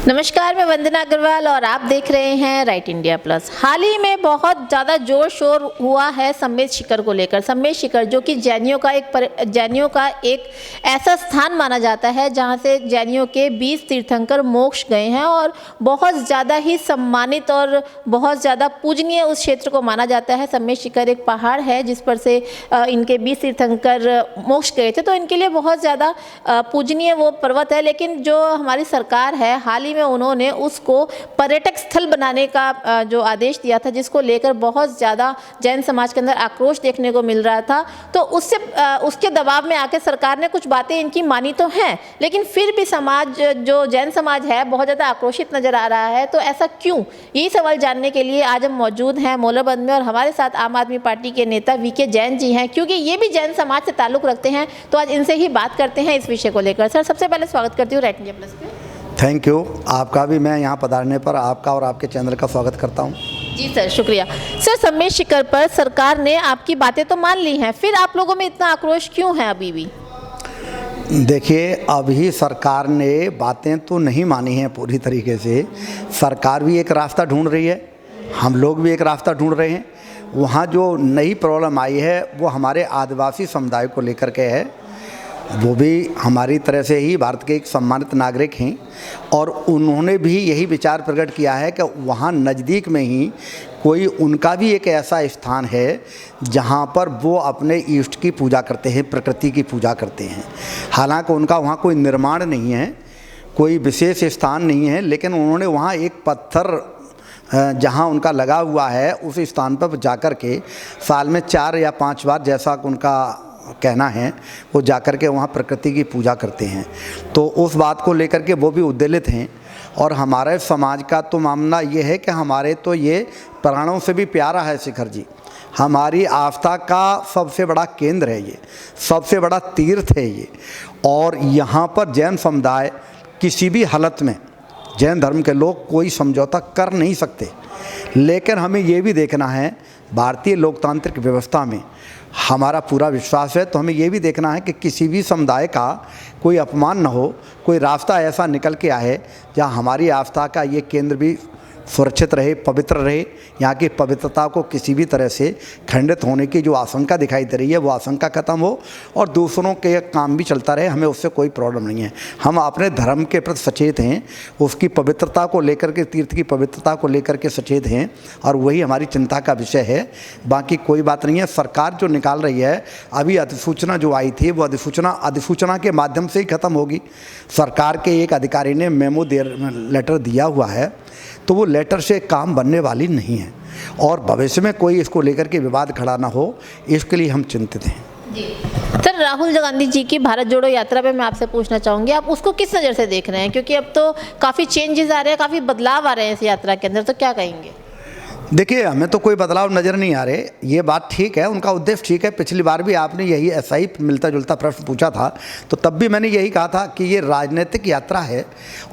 नमस्कार, मैं वंदना अग्रवाल और आप देख रहे हैं राइट इंडिया प्लस। हाल ही में बहुत ज़्यादा जोर शोर हुआ है सम्मेद शिखर को लेकर। सम्मेद शिखर जो कि जैनियों का एक ऐसा स्थान माना जाता है जहां से जैनियों के 20 तीर्थंकर मोक्ष गए हैं और बहुत ज़्यादा ही सम्मानित और बहुत ज़्यादा पूजनीय उस क्षेत्र को माना जाता है। सम्मेद शिखर एक पहाड़ है जिस पर से इनके 20 तीर्थंकर मोक्ष गए थे, तो इनके लिए बहुत ज़्यादा पूजनीय वो पर्वत है। लेकिन जो हमारी सरकार है, हाल ही में उन्होंने उसको पर्यटक स्थल बनाने का जो आदेश दिया था, जिसको लेकर बहुत ज़्यादा जैन समाज के अंदर आक्रोश देखने को मिल रहा था। तो उसके दबाव में आके सरकार ने कुछ बातें इनकी मानी तो हैं, लेकिन फिर भी समाज, जो जैन समाज है, बहुत ज़्यादा आक्रोशित नज़र आ रहा है। तो ऐसा क्यों, यही सवाल जानने के लिए आज हम मौजूद हैं मोलाबंद में और हमारे साथ आम आदमी पार्टी के नेता वीके जैन जी हैं, क्योंकि ये भी जैन समाज से ताल्लुक़ रखते हैं। तो आज इनसे ही बात करते हैं इस विषय को लेकर। सर, सबसे पहले स्वागत करती हूँ राइट इंडिया प्लस पे। Thank you. आपका भी मैं यहाँ पधारने पर आपका और आपके चैनल का स्वागत करता हूँ। जी सर, शुक्रिया। सर, सम्मेद शिखर पर सरकार ने आपकी बातें तो मान ली हैं, फिर आप लोगों में इतना आक्रोश क्यों है अभी भी? देखिए, अभी सरकार ने बातें तो नहीं मानी हैं पूरी तरीके से। सरकार भी एक रास्ता ढूंढ रही है, हम लोग भी एक रास्ता ढूंढ रहे हैं। वहाँ जो नई प्रॉब्लम आई है वो हमारे आदिवासी समुदाय को लेकर के है। वो भी हमारी तरह से ही भारत के एक सम्मानित नागरिक हैं और उन्होंने भी यही विचार प्रकट किया है कि वहाँ नज़दीक में ही कोई उनका भी एक ऐसा स्थान है जहाँ पर वो अपने इष्ट की पूजा करते हैं, प्रकृति की पूजा करते हैं। हालांकि उनका वहाँ कोई निर्माण नहीं है, कोई विशेष स्थान नहीं है, लेकिन उन्होंने वहाँ एक पत्थर जहाँ उनका लगा हुआ है उस स्थान पर जाकर के साल में 4 या 5 बार, जैसा उनका कहना है, वो जाकर के वहाँ प्रकृति की पूजा करते हैं। तो उस बात को लेकर के वो भी उद्वेलित हैं। और हमारे समाज का तो मामला ये है कि हमारे तो ये प्राणों से भी प्यारा है शिखर जी। हमारी आस्था का सबसे बड़ा केंद्र है ये, सबसे बड़ा तीर्थ है ये। और यहाँ पर जैन समुदाय किसी भी हालत में, जैन धर्म के लोग कोई समझौता कर नहीं सकते। लेकिन हमें ये भी देखना है, भारतीय लोकतांत्रिक व्यवस्था में हमारा पूरा विश्वास है, तो हमें ये भी देखना है कि किसी भी समुदाय का कोई अपमान न हो, कोई रास्ता ऐसा निकल के आए जहाँ हमारी आस्था का ये केंद्र भी सुरक्षित रहे, पवित्र रहे। यहाँ की पवित्रता को किसी भी तरह से खंडित होने की जो आशंका दिखाई दे रही है वो आशंका खत्म हो और दूसरों के काम भी चलता रहे, हमें उससे कोई प्रॉब्लम नहीं है। हम अपने धर्म के प्रति सचेत हैं, उसकी पवित्रता को लेकर के, तीर्थ की पवित्रता को लेकर के सचेत हैं और वही हमारी चिंता का विषय है। बाकी कोई बात नहीं है। सरकार जो निकाल रही है, अभी अधिसूचना जो आई थी वो अधिसूचना के माध्यम से ही ख़त्म होगी। सरकार के एक अधिकारी ने मेमो लेटर दिया हुआ है, तो वो लेटर से काम बनने वाली नहीं है और भविष्य में कोई इसको लेकर के विवाद खड़ा ना हो, इसके लिए हम चिंतित हैं। जी सर, राहुल गांधी जी की भारत जोड़ो यात्रा पे मैं आपसे पूछना चाहूँगी, आप उसको किस नज़र से देख रहे हैं? क्योंकि अब तो काफ़ी चेंजेस आ रहे हैं, काफ़ी बदलाव आ रहे हैं इस यात्रा के अंदर, तो क्या कहेंगे? देखिए, हमें तो कोई बदलाव नज़र नहीं आ रहे। ये बात ठीक है, उनका उद्देश्य ठीक है। पिछली बार भी आपने यही ऐसा ही मिलता जुलता प्रश्न पूछा था, तो तब भी मैंने यही कहा था कि ये राजनीतिक यात्रा है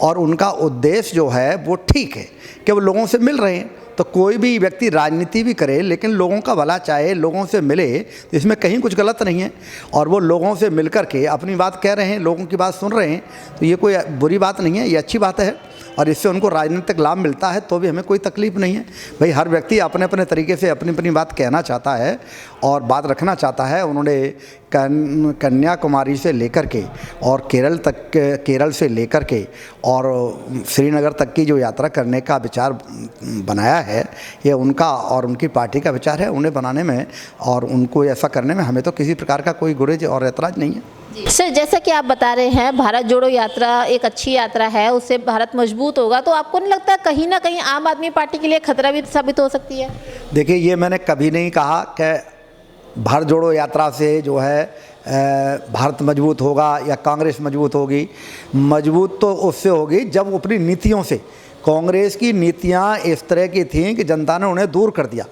और उनका उद्देश्य जो है वो ठीक है कि वो लोगों से मिल रहे हैं। तो कोई भी व्यक्ति राजनीति भी करे लेकिन लोगों का भला चाहे, लोगों से मिले, तो इसमें कहीं कुछ गलत नहीं है। और वो लोगों से मिल कर के अपनी बात कह रहे हैं, लोगों की बात सुन रहे हैं, तो ये कोई बुरी बात नहीं है, ये अच्छी बात है। और इससे उनको राजनीतिक लाभ मिलता है तो भी हमें कोई तकलीफ नहीं है। भाई, हर व्यक्ति अपने अपने तरीके से अपनी अपनी बात कहना चाहता है और बात रखना चाहता है। उन्होंने कन्याकुमारी से लेकर के और केरल से लेकर के और श्रीनगर तक की जो यात्रा करने का विचार बनाया है, ये उनका और उनकी पार्टी का विचार है। उन्हें बनाने में और उनको ऐसा करने में हमें तो किसी प्रकार का कोई गुरेज और ऐतराज़ नहीं है। सर, जैसा कि आप बता रहे हैं भारत जोड़ो यात्रा एक अच्छी यात्रा है, उससे भारत मजबूत होगा, तो आपको नहीं लगता कहीं ना कहीं आम आदमी पार्टी के लिए खतरा भी साबित हो सकती है? देखिए, ये मैंने कभी नहीं कहा कि भारत जोड़ो यात्रा से जो है भारत मजबूत होगा या कांग्रेस मजबूत होगी। मजबूत तो उससे होगी जब वो अपनी नीतियों से, कांग्रेस की नीतियाँ इस तरह की थीं कि जनता ने उन्हें दूर कर दिया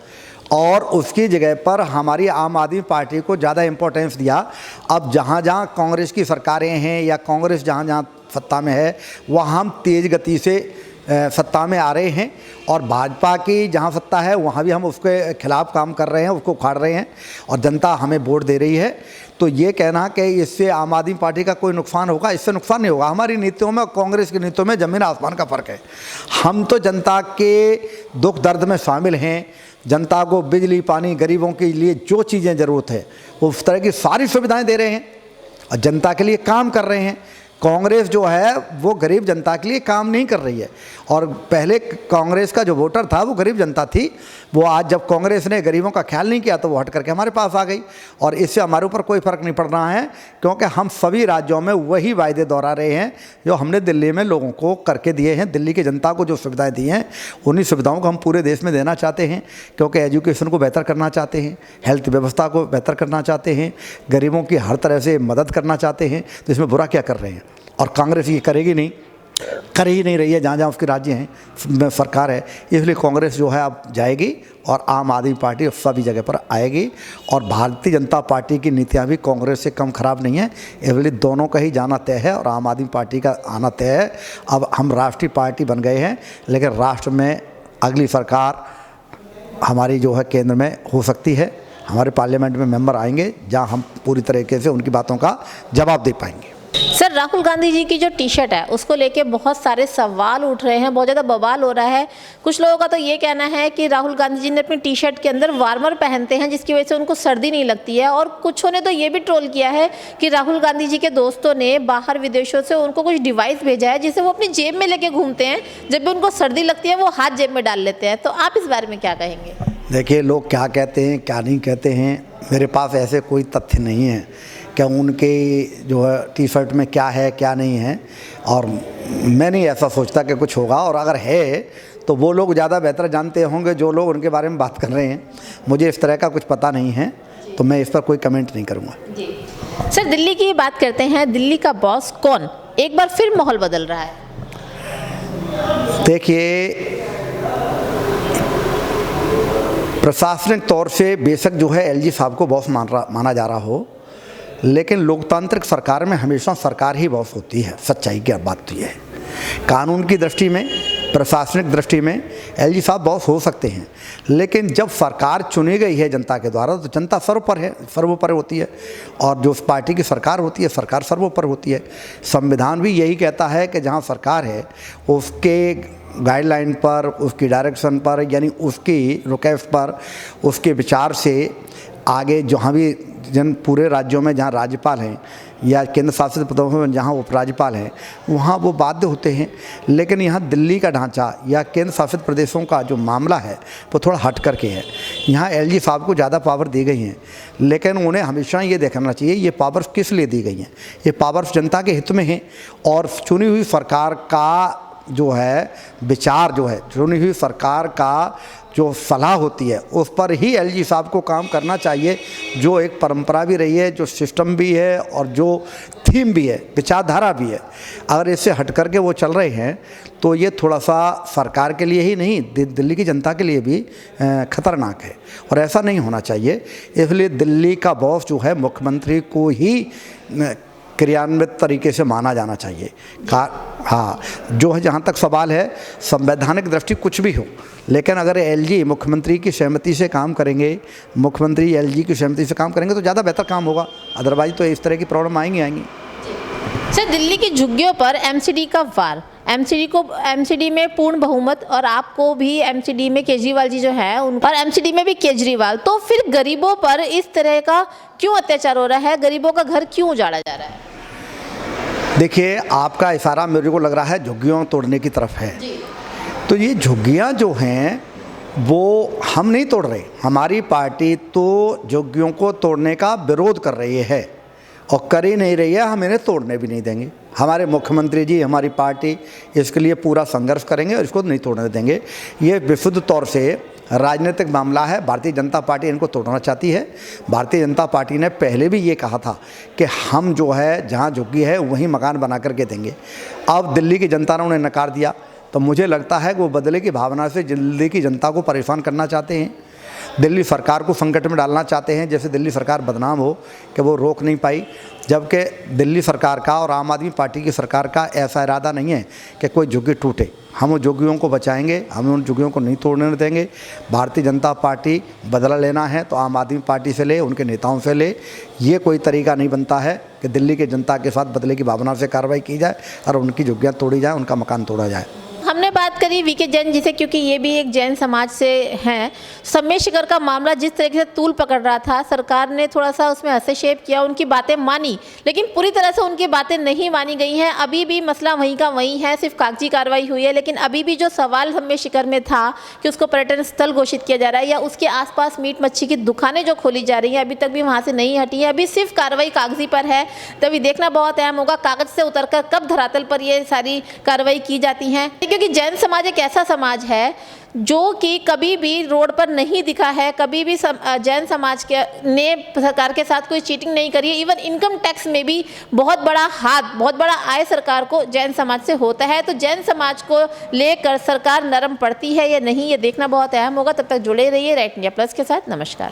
और उसकी जगह पर हमारी आम आदमी पार्टी को ज़्यादा इम्पोर्टेंस दिया। अब जहाँ जहाँ कांग्रेस की सरकारें हैं या कांग्रेस जहाँ जहाँ सत्ता में है वहाँ हम तेज़ गति से सत्ता में आ रहे हैं, और भाजपा की जहाँ सत्ता है वहाँ भी हम उसके खिलाफ काम कर रहे हैं, उसको उखाड़ रहे हैं, और जनता हमें वोट दे रही है। तो ये कहना कि इससे आम आदमी पार्टी का कोई नुकसान होगा, इससे नुकसान नहीं होगा। हमारी नीतियों में और कांग्रेस की नीतियों में ज़मीन आसमान का फ़र्क है। हम तो जनता के दुख दर्द में शामिल हैं, जनता को बिजली पानी गरीबों के लिए जो चीज़ें ज़रूरत है वो उस तरह की सारी सुविधाएं दे रहे हैं और जनता के लिए काम कर रहे हैं। कांग्रेस जो है वो गरीब जनता के लिए काम नहीं कर रही है, और पहले कांग्रेस का जो वोटर था वो गरीब जनता थी, वो आज जब कांग्रेस ने गरीबों का ख्याल नहीं किया तो वो हट करके हमारे पास आ गई, और इससे हमारे ऊपर कोई फ़र्क नहीं पड़ रहा है, क्योंकि हम सभी राज्यों में वही वायदे दोहरा रहे हैं जो हमने दिल्ली में लोगों को करके दिए हैं। दिल्ली की जनता को जो सुविधाएँ दी हैं उन्हीं सुविधाओं को हम पूरे देश में देना चाहते हैं, क्योंकि एजुकेशन को बेहतर करना चाहते हैं, हेल्थ व्यवस्था को बेहतर करना चाहते हैं, गरीबों की हर तरह से मदद करना चाहते हैं। तो इसमें बुरा क्या कर रहे हैं? और कांग्रेस ये करेगी नहीं, कर ही नहीं रही है। जहाँ जहाँ उसके राज्य हैं सरकार है, इसलिए कांग्रेस जो है अब जाएगी और आम आदमी पार्टी सभी जगह पर आएगी। और भारतीय जनता पार्टी की नीतियाँ भी कांग्रेस से कम खराब नहीं है, इसलिए दोनों का ही जाना तय है और आम आदमी पार्टी का आना तय है। अब हम राष्ट्रीय पार्टी बन गए हैं, लेकिन राष्ट्र में अगली सरकार हमारी जो है केंद्र में हो सकती है। हमारे पार्लियामेंट में मेंबर आएंगे जहाँ हम पूरी तरीके से उनकी बातों का जवाब दे पाएंगे। सर, राहुल गांधी जी की जो टी शर्ट है उसको लेके बहुत सारे सवाल उठ रहे हैं, बहुत ज़्यादा बवाल हो रहा है। कुछ लोगों का तो ये कहना है कि राहुल गांधी जी ने अपनी टी शर्ट के अंदर वार्मर पहनते हैं जिसकी वजह से उनको सर्दी नहीं लगती है, और कुछों ने तो ये भी ट्रोल किया है कि राहुल गांधी जी के दोस्तों ने बाहर विदेशों से उनको कुछ डिवाइस भेजा है जिसे वो अपनी जेब में लेके घूमते हैं, जब भी उनको सर्दी लगती है वो हाथ जेब में डाल लेते हैं। तो आप इस बारे में क्या कहेंगे? देखिए, लोग क्या कहते हैं क्या नहीं कहते हैं, मेरे पास ऐसे कोई तथ्य नहीं है कि उनके जो है टी शर्ट में क्या है क्या नहीं है, और मैं नहीं ऐसा सोचता कि कुछ होगा, और अगर है तो वो लोग ज़्यादा बेहतर जानते होंगे जो लोग उनके बारे में बात कर रहे हैं। मुझे इस तरह का कुछ पता नहीं है, तो मैं इस पर कोई कमेंट नहीं करूँगा। जी सर, दिल्ली की बात करते हैं। दिल्ली का बॉस कौन? एक बार फिर माहौल बदल रहा है। देखिए, प्रशासनिक तौर से बेशक जो है एलजी साहब को बॉस माना जा रहा हो, लेकिन लोकतांत्रिक सरकार में हमेशा सरकार ही बॉस होती है। सच्चाई की बात तो ये है। कानून की दृष्टि में, प्रशासनिक दृष्टि में एलजी साहब बॉस हो सकते हैं, लेकिन जब सरकार चुनी गई है जनता के द्वारा तो जनता सर्वोपरि होती है, और जो उस पार्टी की सरकार होती है सरकार सर्वोपरि होती है। संविधान भी यही कहता है कि जहाँ सरकार है उसके गाइडलाइन पर, उसकी डायरेक्शन पर, यानी उसकी रिक्वेस्ट पर, उसके विचार से आगे जहाँ भी पूरे राज्यों में जहाँ राज्यपाल हैं या केंद्र शासित प्रदेशों में जहाँ उपराज्यपाल हैं वहाँ वो बाध्य होते हैं। लेकिन यहाँ दिल्ली का ढांचा या केंद्र शासित प्रदेशों का जो मामला है वो थोड़ा हट करके है। यहाँ एलजी साहब को ज़्यादा पावर दी गई हैं, लेकिन उन्हें हमेशा ये देखना चाहिए ये पावर्स किस लिए दी गई हैं। ये पावर्स जनता के हित में हैं, और चुनी हुई सरकार का जो है विचार, जो है चुनी हुई सरकार का जो सलाह होती है उस पर ही एलजी साहब को काम करना चाहिए, जो एक परंपरा भी रही है, जो सिस्टम भी है और जो थीम भी है, विचारधारा भी है। अगर इससे हट करके वो चल रहे हैं तो ये थोड़ा सा सरकार के लिए ही नहीं दिल्ली की जनता के लिए भी खतरनाक है, और ऐसा नहीं होना चाहिए। इसलिए दिल्ली का बॉस जो है मुख्यमंत्री को ही क्रियान्वित तरीके से माना जाना चाहिए। हाँ, जो है जहाँ तक सवाल है संवैधानिक दृष्टि कुछ भी हो, लेकिन अगर एलजी मुख्यमंत्री की सहमति से काम करेंगे, मुख्यमंत्री एलजी की सहमति से काम करेंगे तो ज़्यादा बेहतर काम होगा। अदरवाइज तो इस तरह की प्रॉब्लम आएंगी। सर, दिल्ली की झुग्गियों पर एमसीडी का वार, एमसीडी में पूर्ण बहुमत, और आपको भी एमसीडी में केजरीवाल जी जो है और एमसीडी में भी केजरीवाल, तो फिर गरीबों पर इस तरह का क्यों अत्याचार हो रहा है? गरीबों का घर क्यों उजाड़ा जा रहा है? देखिए, आपका इशारा मेरे को लग रहा है झुग्गियों तोड़ने की तरफ है। तो ये झुग्गियाँ जो हैं वो हम नहीं तोड़ रहे, हमारी पार्टी तो झुग्गियों को तोड़ने का विरोध कर रही है और कर ही नहीं रही है, हम इन्हें तोड़ने भी नहीं देंगे। हमारे मुख्यमंत्री जी, हमारी पार्टी इसके लिए पूरा संघर्ष करेंगे और इसको नहीं तोड़ने देंगे। ये विशुद्ध तौर से राजनीतिक मामला है। भारतीय जनता पार्टी इनको तोड़ना चाहती है। भारतीय जनता पार्टी ने पहले भी ये कहा था कि हम जो है जहाँ झुग्गी है वहीं मकान बना करके देंगे। अब दिल्ली की जनता ने उन्हें नकार दिया, तो मुझे लगता है कि वो बदले की भावना से दिल्ली की जनता को परेशान करना चाहते हैं। दिल्ली सरकार को संकट में डालना चाहते हैं, जैसे दिल्ली सरकार बदनाम हो कि वो रोक नहीं पाई, जबकि दिल्ली सरकार का और आम आदमी पार्टी की सरकार का ऐसा इरादा नहीं है कि कोई झुग्गी टूटे। हम उन झुग्गियों को बचाएंगे, हम उन झुग्गियों को नहीं तोड़ने देंगे। भारतीय जनता पार्टी बदला लेना है तो आम आदमी पार्टी से ले, उनके नेताओं से ले। ये कोई तरीका नहीं बनता है कि दिल्ली की जनता के साथ बदले की भावना से कार्रवाई की जाए और उनकी झुग्गियाँ तोड़ी जाए, उनका मकान तोड़ा जाए। हमने बात करी वीके जैन जी से, क्योंकि ये भी एक जैन समाज से हैं। सम्मेद शिखर का मामला जिस तरीके से तूल पकड़ रहा था, सरकार ने थोड़ा सा उसमें हस्तक्षेप किया, उनकी बातें मानी, लेकिन पूरी तरह से उनकी बातें नहीं मानी गई हैं। अभी भी मसला वहीं का वहीं है, सिर्फ कागजी कार्रवाई हुई है। लेकिन अभी भी जो सवाल सम्मेद शिखर में था कि उसको पर्यटन स्थल घोषित किया जा रहा है या उसके आसपास मीट मच्छी की दुकानें जो खोली जा रही हैं, अभी तक भी वहाँ से नहीं हटी है। अभी सिर्फ कार्रवाई कागजी पर है। तभी देखना बहुत अहम होगा कागज से उतरकर कब धरातल पर ये सारी कार्रवाई की जाती है, क्योंकि जैन समाज एक ऐसा समाज है जो कि कभी भी रोड पर नहीं दिखा है। कभी भी जैन समाज के ने सरकार के साथ कोई चीटिंग नहीं करी है। इवन इनकम टैक्स में भी बहुत बड़ा हाथ, बहुत बड़ा आय सरकार को जैन समाज से होता है। तो जैन समाज को लेकर सरकार नरम पड़ती है या नहीं, ये देखना बहुत अहम होगा। तब तक जुड़े रहिए राइट इंडिया प्लस के साथ। नमस्कार।